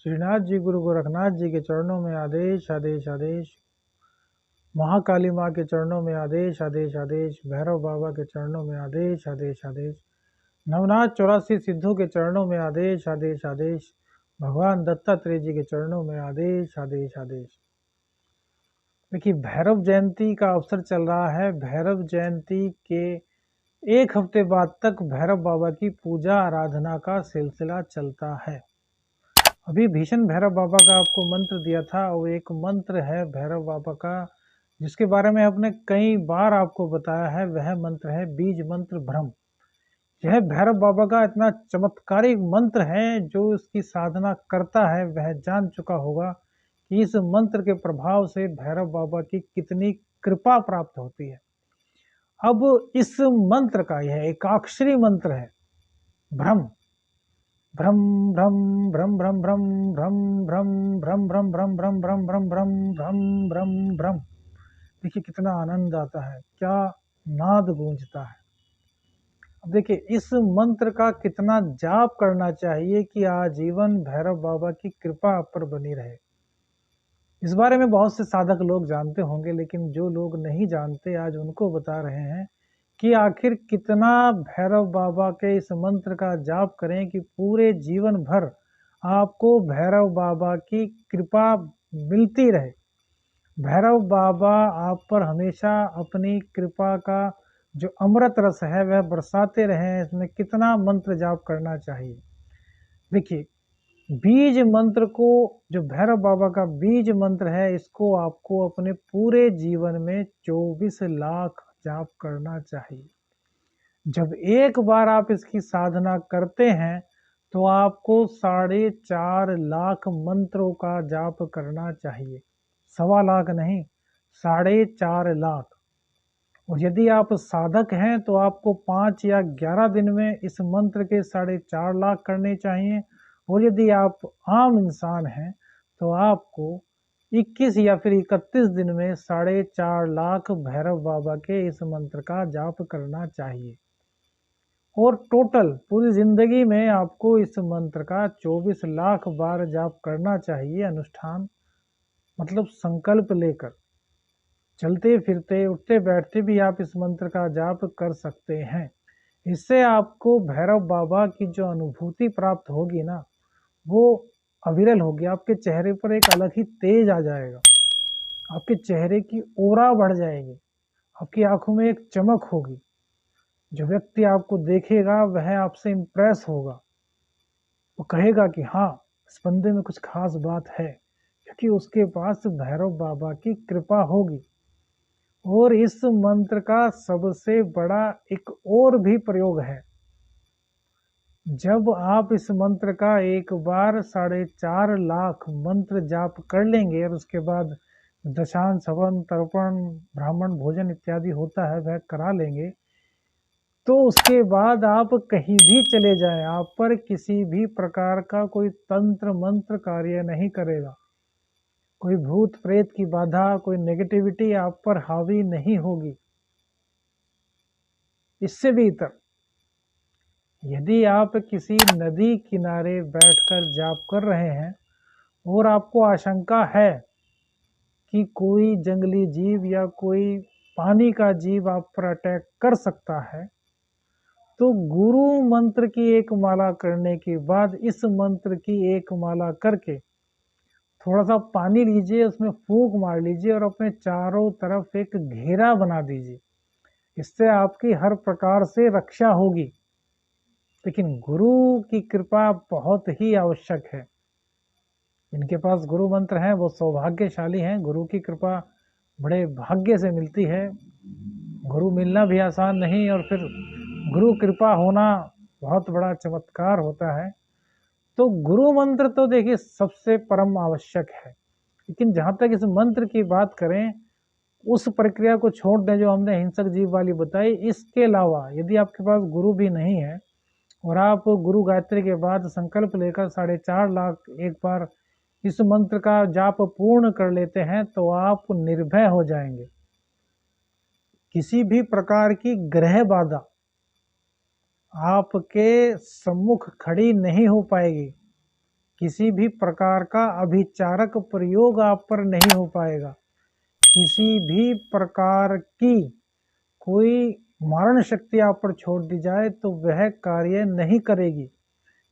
श्रीनाथ जी गुरु गोरखनाथ जी के चरणों में आदेश आदेश आदेश। महाकाली माँ के चरणों में आदेश आदेश आदेश। भैरव बाबा के चरणों में आदेश आदेश आदेश। नवनाथ 84 सिद्धों के चरणों में आदेश आदेश आदेश। भगवान दत्तात्रेय जी के चरणों में आदेश आदेश आदेश। देखिए, भैरव जयंती का अवसर चल रहा है। भैरव जयंती के एक हफ्ते बाद तक भैरव बाबा की पूजा आराधना का सिलसिला चलता है। अभी भीषण भैरव बाबा का आपको मंत्र दिया था, वो एक मंत्र है भैरव बाबा का जिसके बारे में आपने कई बार आपको बताया है। वह मंत्र है बीज मंत्र भ्रम। यह भैरव बाबा का इतना चमत्कारिक मंत्र है, जो इसकी साधना करता है वह जान चुका होगा कि इस मंत्र के प्रभाव से भैरव बाबा की कितनी कृपा प्राप्त होती है। अब इस मंत्र का यह एकाक्षरी मंत्र है भ्रम। भ्रम भ्रम भ्रम भ्रम भ्रम भ्रम भ्रम भ्रम भ्रम भ्रम भ्रम भ्रम भ्रम भ्रम भ्रम भ्रम। देखिए कितना आनंद आता है, क्या नाद गूंजता है। अब देखिए, इस मंत्र का कितना जाप करना चाहिए कि आजीवन भैरव बाबा की कृपा आप पर बनी रहे। इस बारे में बहुत से साधक लोग जानते होंगे, लेकिन जो लोग नहीं जानते आज उनको बता रहे हैं कि आखिर कितना भैरव बाबा के इस मंत्र का जाप करें कि पूरे जीवन भर आपको भैरव बाबा की कृपा मिलती रहे। भैरव बाबा आप पर हमेशा अपनी कृपा का जो अमृत रस है वह बरसाते रहें। इसमें कितना मंत्र जाप करना चाहिए। देखिए, बीज मंत्र को, जो भैरव बाबा का बीज मंत्र है, इसको आपको अपने पूरे जीवन में 24 लाख जाप करना चाहिए। जब एक बार आप इसकी साधना करते हैं तो आपको 4.5 लाख मंत्रों का जाप करना चाहिए। 1.25 लाख नहीं, 4.5 लाख। और यदि आप साधक हैं तो आपको 5 या 11 दिन में इस मंत्र के 4.5 लाख करने चाहिए। और यदि आप आम इंसान हैं तो आपको 21 या फिर 31 दिन में 4.5 लाख भैरव बाबा के इस मंत्र का जाप करना चाहिए। और टोटल पूरी जिंदगी में आपको इस मंत्र का 24 लाख बार जाप करना चाहिए। अनुष्ठान मतलब संकल्प लेकर, चलते फिरते उठते बैठते भी आप इस मंत्र का जाप कर सकते हैं। इससे आपको भैरव बाबा की जो अनुभूति प्राप्त होगी ना, वो अविरल होगी। आपके चेहरे पर एक अलग ही तेज आ जाएगा, आपके चेहरे की ओरा बढ़ जाएगी, आपकी आंखों में एक चमक होगी। जो व्यक्ति आपको देखेगा वह आपसे इम्प्रेस होगा, वो कहेगा कि हाँ, इस बंदे में कुछ खास बात है, क्योंकि उसके पास भैरव बाबा की कृपा होगी। और इस मंत्र का सबसे बड़ा एक और भी प्रयोग है। जब आप इस मंत्र का एक बार 4.5 लाख मंत्र जाप कर लेंगे और उसके बाद दशांश हवन तर्पण ब्राह्मण भोजन इत्यादि होता है वह करा लेंगे, तो उसके बाद आप कहीं भी चले जाएं, आप पर किसी भी प्रकार का कोई तंत्र मंत्र कार्य नहीं करेगा। कोई भूत प्रेत की बाधा, कोई नेगेटिविटी आप पर हावी नहीं होगी। इससे भी इतर, यदि आप किसी नदी किनारे बैठकर जाप कर रहे हैं और आपको आशंका है कि कोई जंगली जीव या कोई पानी का जीव आप पर अटैक कर सकता है, तो गुरु मंत्र की एक माला करने के बाद इस मंत्र की एक माला करके थोड़ा सा पानी लीजिए, उसमें फूंक मार लीजिए और अपने चारों तरफ एक घेरा बना दीजिए। इससे आपकी हर प्रकार से रक्षा होगी। लेकिन गुरु की कृपा बहुत ही आवश्यक है। जिनके पास गुरु मंत्र है वो सौभाग्यशाली हैं। गुरु की कृपा बड़े भाग्य से मिलती है। गुरु मिलना भी आसान नहीं, और फिर गुरु कृपा होना बहुत बड़ा चमत्कार होता है। तो गुरु मंत्र तो देखिए सबसे परम आवश्यक है। लेकिन जहाँ तक इस मंत्र की बात करें, उस प्रक्रिया को छोड़ दें जो हमने हिंसक जीव वाली बताई। इसके अलावा यदि आपके पास गुरु भी नहीं है और आप गुरु गायत्री के बाद संकल्प लेकर 4.5 लाख एक बार इस मंत्र का जाप पूर्ण कर लेते हैं, तो आप निर्भय हो जाएंगे। किसी भी प्रकार की ग्रह बाधा आपके सम्मुख खड़ी नहीं हो पाएगी। किसी भी प्रकार का अभिचारक प्रयोग आप पर नहीं हो पाएगा। किसी भी प्रकार की कोई मारण शक्ति आप पर छोड़ दी जाए तो वह कार्य नहीं करेगी,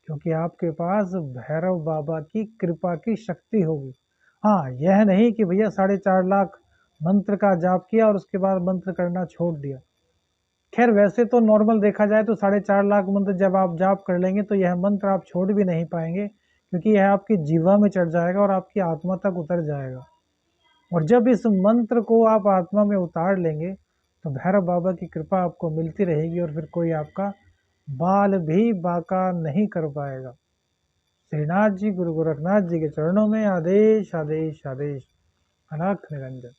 क्योंकि आपके पास भैरव बाबा की कृपा की शक्ति होगी। हाँ, यह नहीं कि भैया 4.5 लाख मंत्र का जाप किया और उसके बाद मंत्र करना छोड़ दिया। खैर वैसे तो नॉर्मल देखा जाए तो 4.5 लाख मंत्र जब आप जाप कर लेंगे तो यह मंत्र आप छोड़ भी नहीं पाएंगे, क्योंकि यह आपकी जीवा में चढ़ जाएगा और आपकी आत्मा तक उतर जाएगा। और जब इस मंत्र को आप आत्मा में उतार लेंगे तो भैरव बाबा की कृपा आपको मिलती रहेगी और फिर कोई आपका बाल भी बाका नहीं कर पाएगा। श्रीनाथ जी गुरु गोरखनाथ जी के चरणों में आदेश आदेश आदेश। अलख निरंजन।